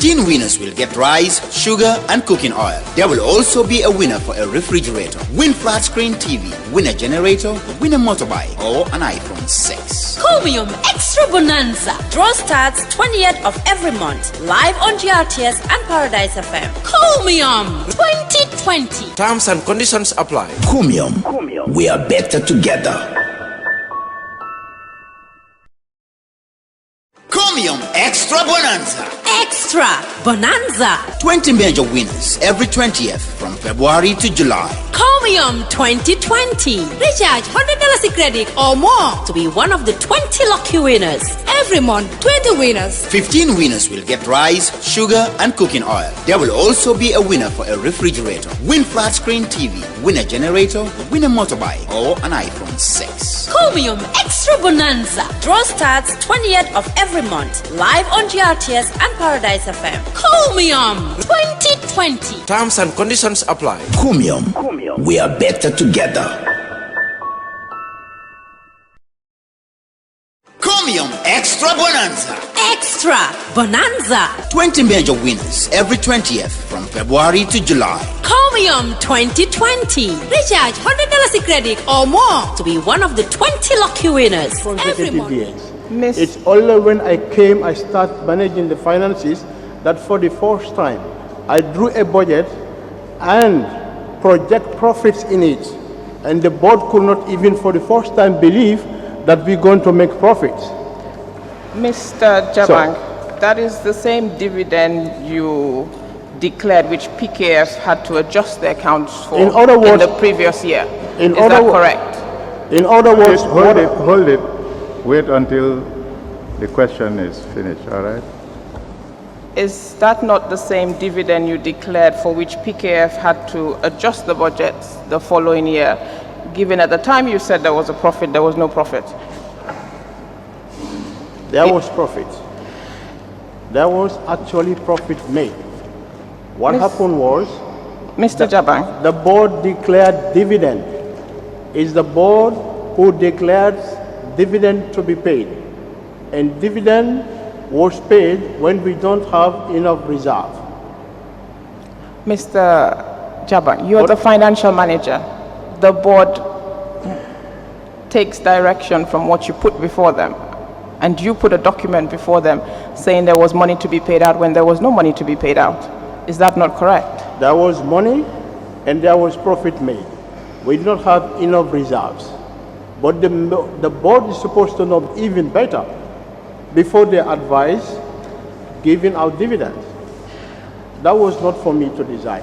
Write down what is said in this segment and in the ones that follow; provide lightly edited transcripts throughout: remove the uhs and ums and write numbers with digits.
15 winners will get rice, sugar, and cooking oil. There will also be a winner for a refrigerator, win flat screen TV, win a generator, win a motorbike, or an iPhone 6. Chromium Extra Bonanza. Draw starts 20th of every month. Live on GRTS and Paradise FM. Chromium 2020. Terms and conditions apply. Chromium. We are better together. Chromium Extra Bonanza. Extra Bonanza. 20 major winners every 20th from February to July. Chromium 2020. Recharge $100 credit or more to be one of the 20 lucky winners. Every month, 20 winners. 15 winners will get rice, sugar, and cooking oil. There will also be a winner for a refrigerator, win flat screen TV, win a generator, win a motorbike, or an iPhone 6. Chromium Extra Bonanza. Draw starts 20th of every month. Live on GRTS and Paradise FM. Chromium 2020. Terms and conditions apply. Chromium. We are better together. Chromium Extra Bonanza. Extra Bonanza. 20 major winners every 20th from February to July. Chromium 2020. Recharge $100 credit or more to be one of the 20 lucky winners. Every month. It's only when I start managing the finances, that for the first time I drew a budget and project profits in it, and the board could not even for the first time believe that we're going to make profits. Mr. Jabang, that is the same dividend you declared, which PKF had to adjust their accounts for in the previous year. Is that correct? In other words, hold it. Wait until the question is finished, all right? Is that not the same dividend you declared for which PKF had to adjust the budgets the following year, given at the time you said there was a profit, there was no profit? There was profit. There was actually profit made. What happened was, Mr. Jabang, the board declared dividend. It's the board who declares dividend to be paid. And dividend was paid when we don't have enough reserve. Mr. Jabang, you're the financial manager. The board takes direction from what you put before them. And you put a document before them saying there was money to be paid out when there was no money to be paid out. Is that not correct? There was money and there was profit made. We did not have enough reserves. But the board is supposed to know even better before they advise giving out dividends. That was not for me to decide.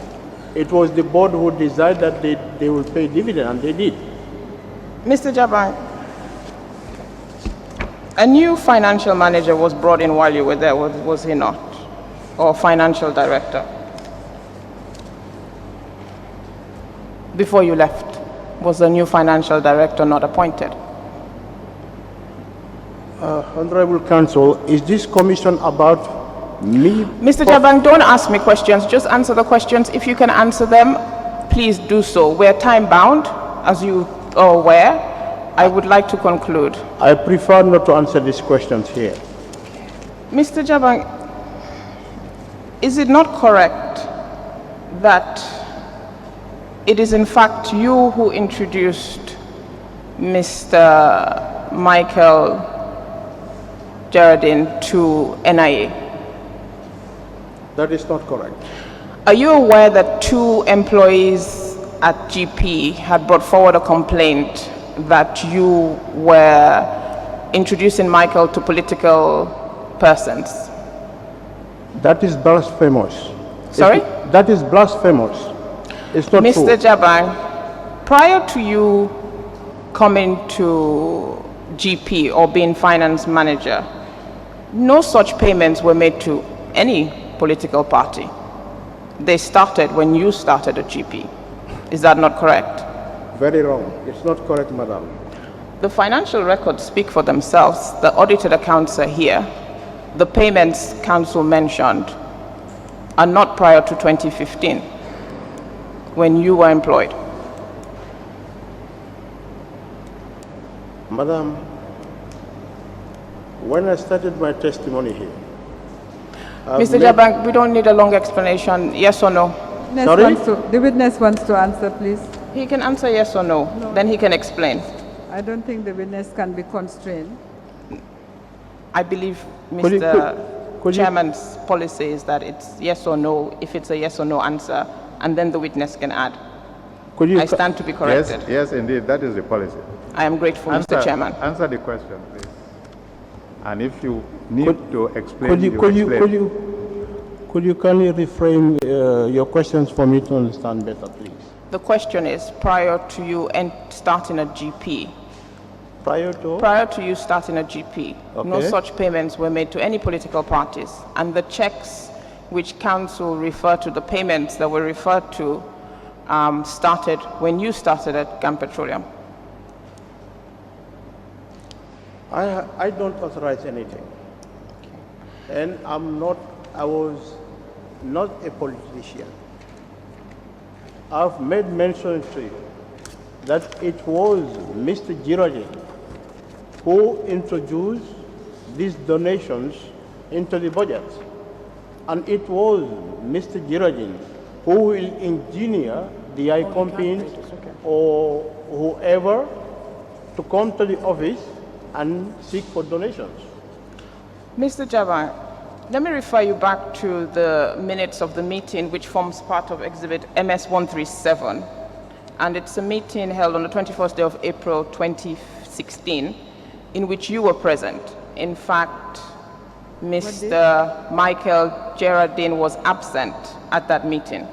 It was the board who decided that they will pay dividend, and they did. Mr. Jabang, a new financial manager was brought in while you were there, was he not? Or financial director? Before you left, was the new financial director not appointed? Honorable Counsel, is this commission about me? Mr. Jabang, don't ask me questions. Just answer the questions. If you can answer them, please do so. We're time bound, as you are aware. I would like to conclude. I prefer not to answer these questions here. Mr. Jabang, is it not correct that it is in fact you who introduced Mr. Michael Gerardine to NIA? That is not correct. Are you aware that 2 employees at GP had brought forward a complaint that you were introducing Michael to political persons? That is blasphemous. Sorry? That is blasphemous. It's not true. Mr. Jabang, prior to you coming to GP or being finance manager, no such payments were made to any political party. They started when you started at GP. Is that not correct? Very wrong. It's not correct, madam. The financial records speak for themselves. The audited accounts are here. The payments council mentioned are not prior to 2015, when you were employed. Madam, when I started my testimony here, Mr. Jabang, we don't need a long explanation. Yes or no? Sorry? The witness wants to answer, please. He can answer yes or no. Then he can explain. I don't think the witness can be constrained. I believe Could you- Mr. could you- Chairman's policy is that it's yes or no, if it's a yes or no answer, and then the witness can add. Could you I stand to be corrected. Yes, indeed, that is the policy. I am grateful, Mr. Chairman. Answer the question, please. And if you need to explain, Could you, you could you, explain. could you kindly reframe your questions for me to understand better, please? The question is, prior to you starting a GP, Prior to? prior to you starting a GP, no Okay. such payments were made to any political parties, and the checks which council referred to, the payments that were referred to, started when you started at GAM Petroleum. I don't authorize anything. And I was not a politician. I've made mention to you that it was Mr. Girardin who introduced these donations into the budget. And it was Mr. Girardin who will engineer the ICOMPIN or whoever to come to the office and seek for donations. Mr. Jabang, let me refer you back to the minutes of the meeting which forms part of Exhibit MS-137. And it's a meeting held on the 21st day of April 2016 in which you were present. In fact, Mr. Michael Gerardine was absent at that meeting.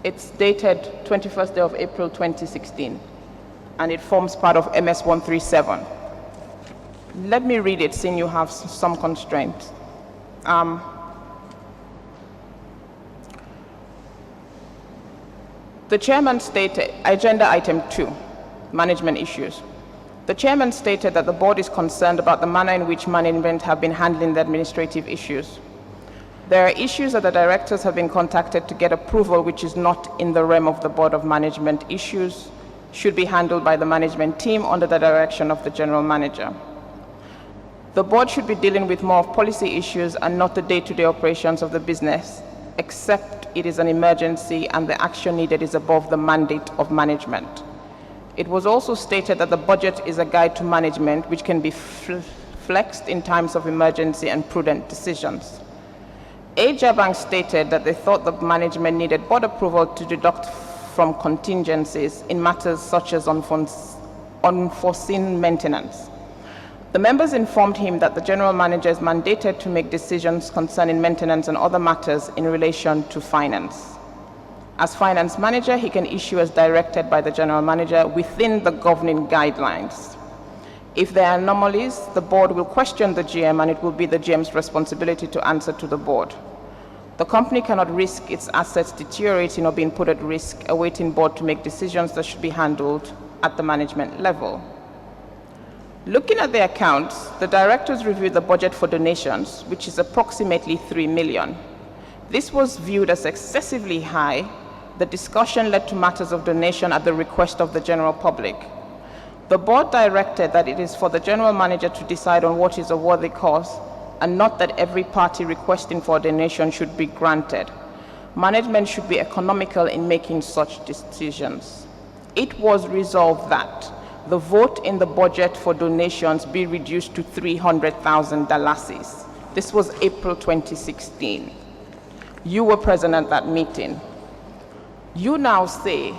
It's dated 21st day of April 2016, and it forms part of MS-137. Let me read it, seeing you have some constraints. The chairman stated, agenda item 2, management issues. The chairman stated that the board is concerned about the manner in which management have been handling the administrative issues. There are issues that the directors have been contacted to get approval which is not in the realm of the board of management. Issues should be handled by the management team under the direction of the general manager. The board should be dealing with more of policy issues and not the day-to-day operations of the business, except it is an emergency and the action needed is above the mandate of management. It was also stated that the budget is a guide to management which can be flexed in times of emergency and prudent decisions. Jabang stated that they thought the management needed board approval to deduct from contingencies in matters such as unforeseen maintenance. The members informed him that the general manager is mandated to make decisions concerning maintenance and other matters in relation to finance. As finance manager, he can issue as directed by the general manager within the governing guidelines. If there are anomalies, the board will question the GM and it will be the GM's responsibility to answer to the board. The company cannot risk its assets deteriorating or being put at risk, awaiting board to make decisions that should be handled at the management level. Looking at the accounts, the directors reviewed the budget for donations, which is approximately 3 million. This was viewed as excessively high. The discussion led to matters of donation at the request of the general public. The board directed that it is for the general manager to decide on what is a worthy cause and not that every party requesting for a donation should be granted. Management should be economical in making such decisions. It was resolved that the vote in the budget for donations be reduced to 300,000 dalasis. This was April 2016. You were present at that meeting. You now say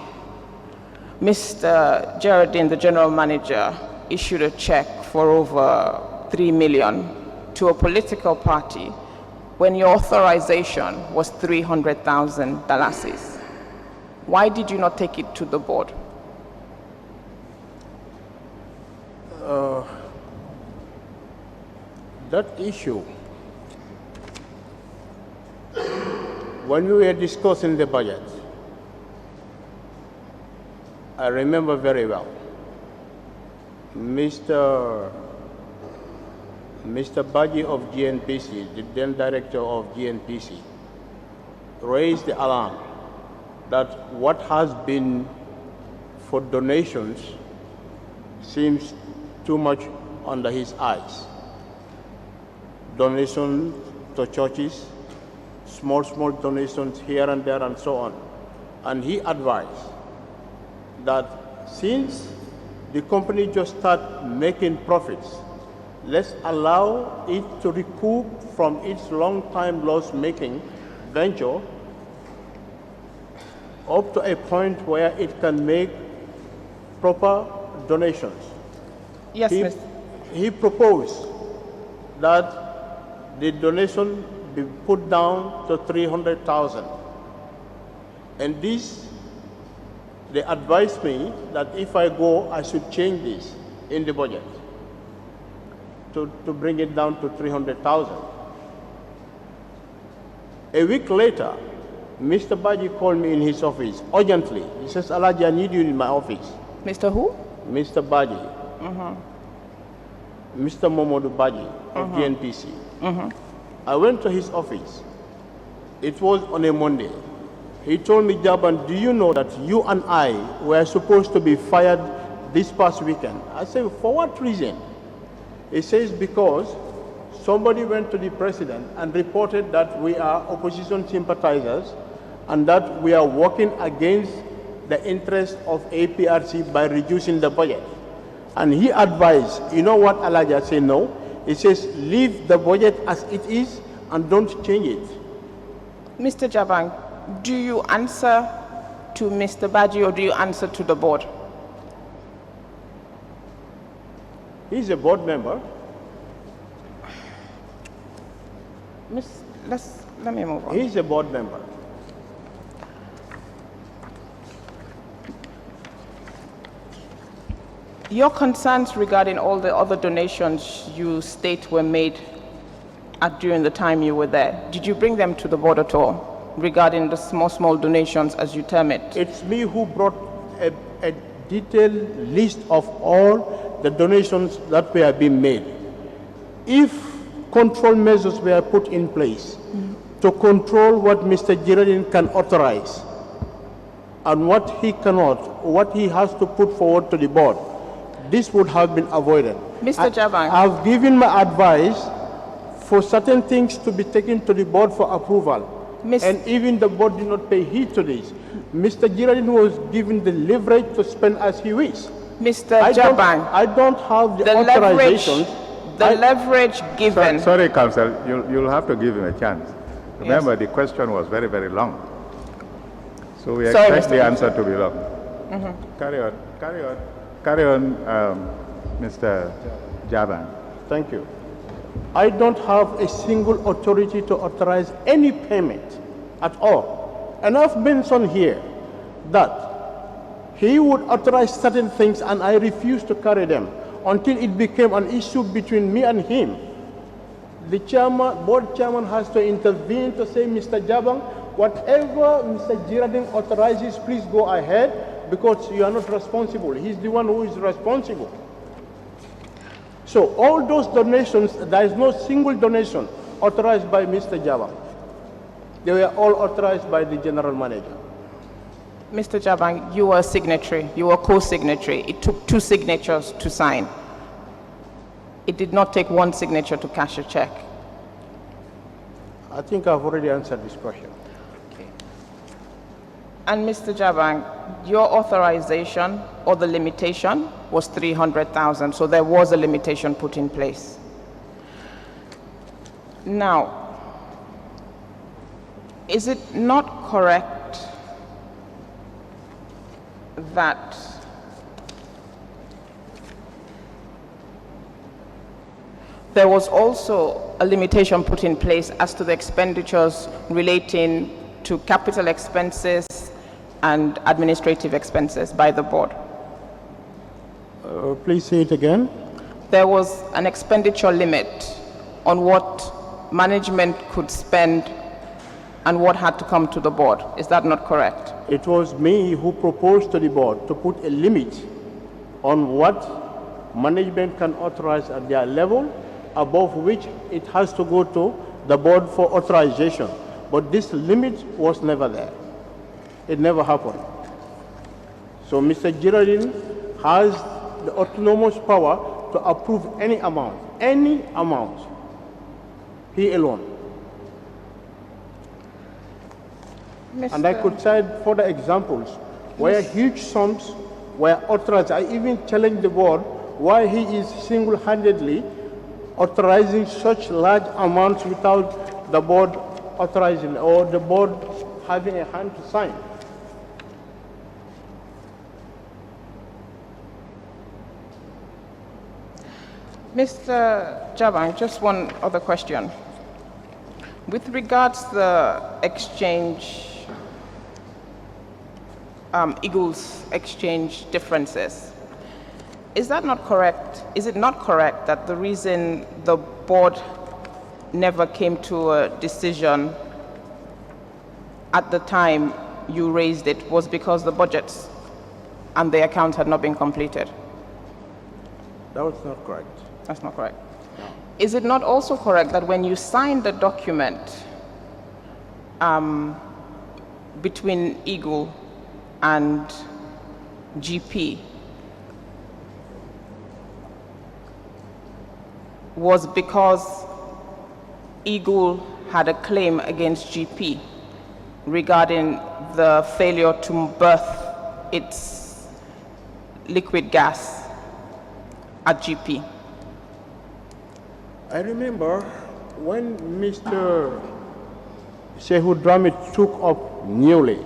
Mr. Gerardine, the general manager, issued a check for over 3 million to a political party when your authorization was 300,000 dalasis. Why did you not take it to the board? That issue, when we were discussing the budget, I remember very well. Mr. Baji of GNPC, the then director of GNPC, raised the alarm that what has been for donations seems too much under his eyes. donations to churches, small donations here and there and so on. And he advised that since the company just start making profits, let's allow it to recoup from its long-time loss-making venture up to a point where it can make proper donations. Yes, Mr. He proposed that the donation be put down to 300,000. And this, they advised me that if I go, I should change this in the budget to bring it down to 300,000. A week later, Mr. Baji called me in his office urgently. He says, Alaji, I need you in my office. Mr. who? Mr. Baji. Mr. Momodu Baji of GNPC. I went to his office. It was on a Monday. He told me, Jaban, do you know that you and I were supposed to be fired this past weekend? I said, for what reason? He says, because somebody went to the president and reported that we are opposition sympathizers and that we are working against the interest of APRC by reducing the budget. And he advised, you know what, Alaja said no? He says, leave the budget as it is and don't change it. Mr. Jabang, do you answer to Mr. Baji or do you answer to the board? He's a board member. Let me move on. He's a board member. Your concerns regarding all the other donations you state were made during the time you were there, did you bring them to the board at all regarding the small donations as you term it? It's me who brought a detailed list of all the donations that were being made. If control measures were put in place to control what Mr. Girardin can authorize and what he cannot, what he has to put forward to the board, this would have been avoided. Mr. Jabang. I've given my advice for certain things to be taken to the board for approval. And even the board did not pay heed to this. Mr. Girardin was given the leverage to spend as he wished. Mr. Jabang. I don't have the authorization. Leverage given. Sorry, Council, you'll have to give him a chance. Remember, the question was very, very long. So we expect the answer to be long. Carry on, Mr. Jaban. Thank you. I don't have a single authority to authorize any payment at all. And I've mentioned here that he would authorize certain things and I refused to carry them until it became an issue between me and him. The board chairman has to intervene to say, Mr. Jabang, whatever Mr. Girardin authorizes, please go ahead because you are not responsible. He's the one who is responsible. So all those donations, there is no single donation authorized by Mr. Jabang. They were all authorized by the general manager. Mr. Jabang, you were a signatory, you were co-signatory. It took 2 signatures to sign. It did not take 1 signature to cash a check. I think I've already answered this question. Okay. And Mr. Jabang, your authorization or the limitation was 300,000, so there was a limitation put in place. Now, is it not correct that there was also a limitation put in place as to the expenditures relating to capital expenses and administrative expenses by the board? Please say it again. There was an expenditure limit on what management could spend and what had to come to the board. Is that not correct? It was me who proposed to the board to put a limit on what management can authorize at their level, above which it has to go to the board for authorization. But this limit was never there. It never happened. So Mr. Girardin has the autonomous power to approve any amount he alone. And I could cite further examples where huge sums were authorized. I even challenged the board why he is single-handedly authorizing such large amounts without the board authorizing or the board having a hand to sign. Mr. Jabang, just one other question. With regards to the exchange, Eagles exchange differences, is that not correct? Is it not correct that the reason the board never came to a decision at the time you raised it was because the budgets and the accounts had not been completed? That was not correct. That's not correct. No. Is it not also correct that when you signed the document between Eagle and GP was because Eagle had a claim against GP regarding the failure to berth its liquid gas at GP? I remember when Mr. Sehu Drame took up newly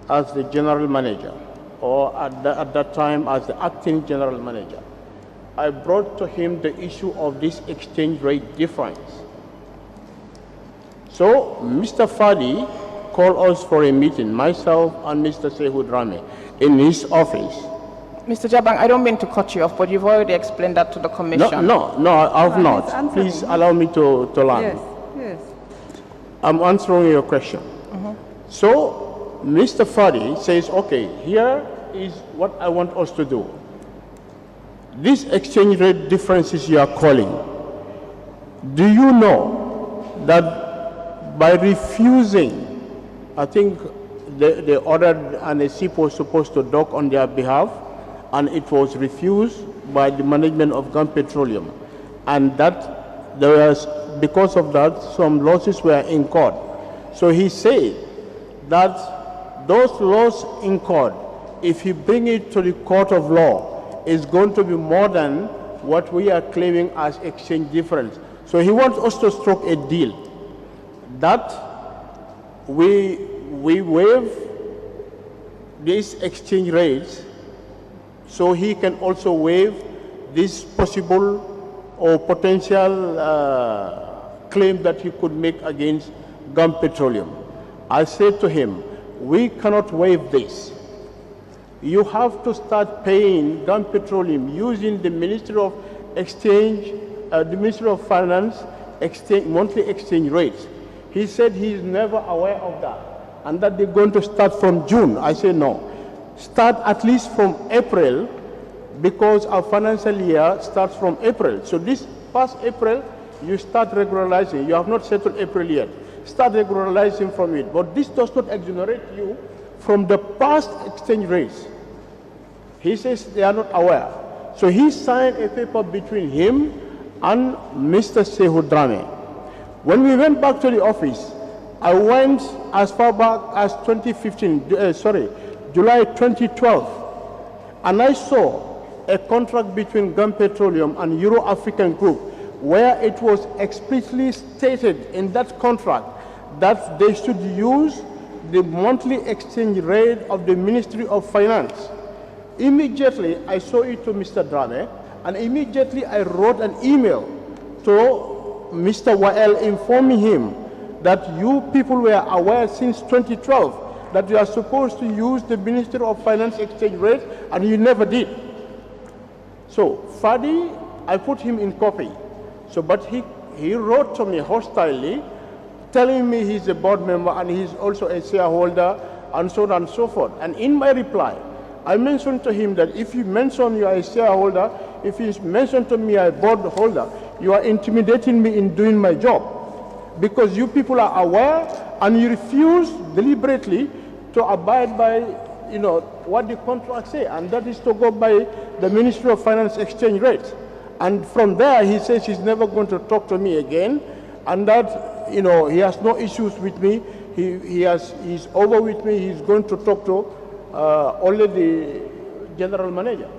as the general manager, or at that time as the acting general manager, I brought to him the issue of this exchange rate difference. So Mr. Fadi called us for a meeting, myself and Mr. Sehu Drame, in his office. Mr. Jabang, I don't mean to cut you off, but you've already explained that to the commission. No, I have not. Please allow me to land. Yes. I'm answering your question. So Mr. Fadi says, okay, here is what I want us to do. These exchange rate differences you are calling, do you know that by refusing, I think they ordered and a ship was supposed to dock on their behalf, and it was refused by the management of Gulf Petroleum, and that there was, because of that, some losses were incurred. So he said that those losses incurred, if you bring it to the court of law, is going to be more than what we are claiming as exchange difference. So he wants us to struck a deal that we waive these exchange rates, so he can also waive this possible or potential claim that he could make against Gulf Petroleum. I said to him, we cannot waive this. You have to start paying Gulf Petroleum using the Ministry of Exchange, the Ministry of Finance monthly exchange rates. He said he is never aware of that, and that they're going to start from June. I said no. Start at least from April, because our financial year starts from April. So this past April, you start regularizing. You have not settled April yet. Start regularizing from it. But this does not exonerate you from the past exchange rates. He says they are not aware. So he signed a paper between him and Mr. Sehu Drame. When we went back to the office, I went as far back as July 2012, and I saw a contract between Gulf Petroleum and Euro African Group, where it was explicitly stated in that contract that they should use the monthly exchange rate of the Ministry of Finance. Immediately, I saw it to Mr. Drame, and immediately I wrote an email to Mr. Wael informing him that you people were aware since 2012 that you are supposed to use the Ministry of Finance exchange rate, and you never did. So Fadi, I put him in copy. So, but he wrote to me hostilely, telling me he's a board member and he's also a shareholder, and so on and so forth. And in my reply, I mentioned to him that if you mention you are a shareholder, if you mention to me a board holder, you are intimidating me in doing my job, because you people are aware and you refuse deliberately to abide by, what the contract say, and that is to go by the Ministry of Finance exchange rate. And from there, he says he's never going to talk to me again, and that, he has no issues with me. He's over with me. He's going to talk to only the general manager.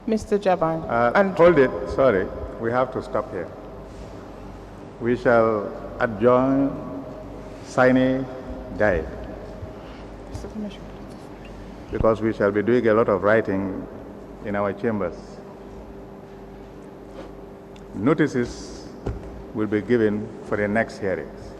Mr. Jaban. Hold it. Sorry. We have to stop here. We shall adjourn sine die, because we shall be doing a lot of writing in our chambers. Notices will be given for the next hearings.